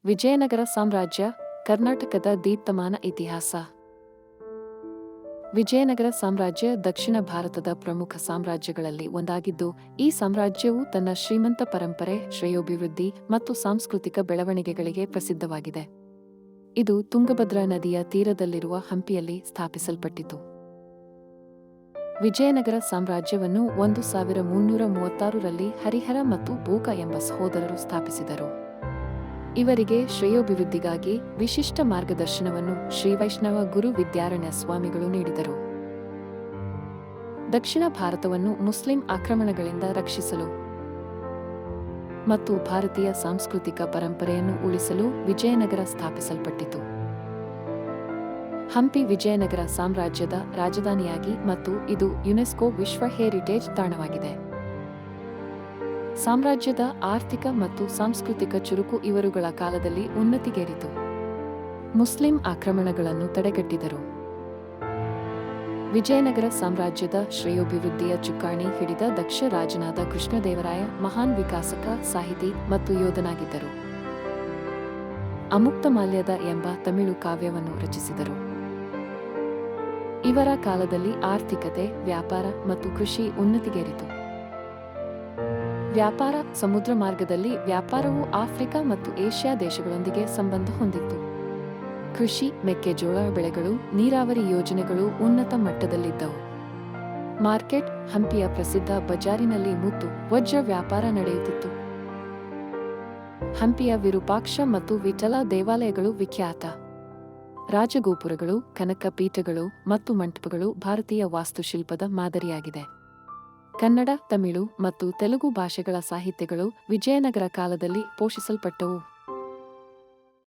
ವಿಜಯನಗರ ಸಾಮ್ರಾಜ್ಯ, ಕರ್ನಾಟಕದ ದೀಪ್ತಮಾನ ಇತಿಹಾಸ. ವಿಜಯನಗರ ಸಾಮ್ರಾಜ್ಯ ದಕ್ಷಿಣ ಭಾರತದ ಪ್ರಮುಖ ಸಾಮ್ರಾಜ್ಯಗಳಲ್ಲಿ ಒಂದಾಗಿದ್ದು, ಈ ಸಾಮ್ರಾಜ್ಯವು ತನ್ನ ಶ್ರೀಮಂತ ಪರಂಪರೆ, ಶ್ರೇಯೋಭಿವೃದ್ಧಿ ಮತ್ತು ಸಾಂಸ್ಕೃತಿಕ ಬೆಳವಣಿಗೆಗಳಿಗೆ ಪ್ರಸಿದ್ಧವಾಗಿದೆ. ಇದು ತುಂಗಭದ್ರಾ ನದಿಯ ತೀರದಲ್ಲಿರುವ ಹಂಪಿಯಲ್ಲಿ ಸ್ಥಾಪಿಸಲ್ಪಟ್ಟಿತು. ವಿಜಯನಗರ ಸಾಮ್ರಾಜ್ಯವನ್ನು 1336ರಲ್ಲಿ ಹರಿಹರ ಮತ್ತು ಬೋಕ ಎಂಬ ಸಹೋದರರು ಸ್ಥಾಪಿಸಿದರು. ಇವರಿಗೆ ಶ್ರೇಯೋಭಿವೃದ್ಧಿಗಾಗಿ ವಿಶಿಷ್ಟ ಮಾರ್ಗದರ್ಶನವನ್ನು ಶ್ರೀವೈಷ್ಣವ ಗುರು ವಿದ್ಯಾರಣ್ಯ ಸ್ವಾಮಿಗಳು ನೀಡಿದರು. ದಕ್ಷಿಣ ಭಾರತವನ್ನು ಮುಸ್ಲಿಂ ಆಕ್ರಮಣಗಳಿಂದ ರಕ್ಷಿಸಲು ಮತ್ತು ಭಾರತೀಯ ಸಾಂಸ್ಕೃತಿಕ ಪರಂಪರೆಯನ್ನು ಉಳಿಸಲು ವಿಜಯನಗರ ಸ್ಥಾಪಿಸಲ್ಪಟ್ಟಿತು. ಹಂಪಿ ವಿಜಯನಗರ ಸಾಮ್ರಾಜ್ಯದ ರಾಜಧಾನಿಯಾಗಿ ಮತ್ತು ಇದು ಯುನೆಸ್ಕೋ ವಿಶ್ವ ಹೆರಿಟೇಜ್ ತಾಣವಾಗಿದೆ. ಸಾಮ್ರಾಜ್ಯದ ಆರ್ಥಿಕ ಮತ್ತು ಸಾಂಸ್ಕೃತಿಕ ಚುರುಕು ಇವರುಗಳ ಕಾಲದಲ್ಲಿ ಉನ್ನತಿಗೇರಿತು. ಮುಸ್ಲಿಂ ಆಕ್ರಮಣಗಳನ್ನು ತಡೆಗಟ್ಟಿದರು. ವಿಜಯನಗರ ಸಾಮ್ರಾಜ್ಯದ ಶ್ರೇಯೋಭಿವೃದ್ಧಿಯ ಚುಕ್ಕಾಣಿ ಹಿಡಿದ ದಕ್ಷ ರಾಜನಾದ ಕೃಷ್ಣದೇವರಾಯ ಮಹಾನ್ ವಿಕಾಸಕ, ಸಾಹಿತಿ ಮತ್ತು ಯೋಧನಾಗಿದ್ದರು. ಅಮುಕ್ತಮಾಲ್ಯದ ಎಂಬ ತಮಿಳು ಕಾವ್ಯವನ್ನು ರಚಿಸಿದರು. ಇವರ ಕಾಲದಲ್ಲಿ ಆರ್ಥಿಕತೆ, ವ್ಯಾಪಾರ ಮತ್ತು ಕೃಷಿ ಉನ್ನತಿಗೇರಿತು. ವ್ಯಾಪಾರ ಸಮುದ್ರ ಮಾರ್ಗದಲ್ಲಿ ವ್ಯಾಪಾರವು ಆಫ್ರಿಕಾ ಮತ್ತು ಏಷ್ಯಾ ದೇಶಗಳೊಂದಿಗೆ ಸಂಬಂಧ ಹೊಂದಿತ್ತು. ಕೃಷಿ, ಮೆಕ್ಕೆಜೋಳ ಬೆಳೆಗಳು, ನೀರಾವರಿ ಯೋಜನೆಗಳು ಉನ್ನತ ಮಟ್ಟದಲ್ಲಿದ್ದವು. ಮಾರ್ಕೆಟ್, ಹಂಪಿಯ ಪ್ರಸಿದ್ಧ ಬಜಾರಿನಲ್ಲಿ ಮುತ್ತು, ವಜ್ರ ವ್ಯಾಪಾರ ನಡೆಯುತ್ತಿತ್ತು. ಹಂಪಿಯ ವಿರೂಪಾಕ್ಷ ಮತ್ತು ವಿಠಲ ದೇವಾಲಯಗಳು ವಿಖ್ಯಾತ. ರಾಜಗೋಪುರಗಳು, ಕನಕ ಪೀಠಗಳು ಮತ್ತು ಮಂಟಪಗಳು ಭಾರತೀಯ ವಾಸ್ತುಶಿಲ್ಪದ ಮಾದರಿಯಾಗಿದೆ. ಕನ್ನಡ, ತಮಿಳು ಮತ್ತು ತೆಲುಗು ಭಾಷೆಗಳ ಸಾಹಿತ್ಯಗಳು ವಿಜಯನಗರ ಕಾಲದಲ್ಲಿ ಪೋಷಿಸಲ್ಪಟ್ಟವು.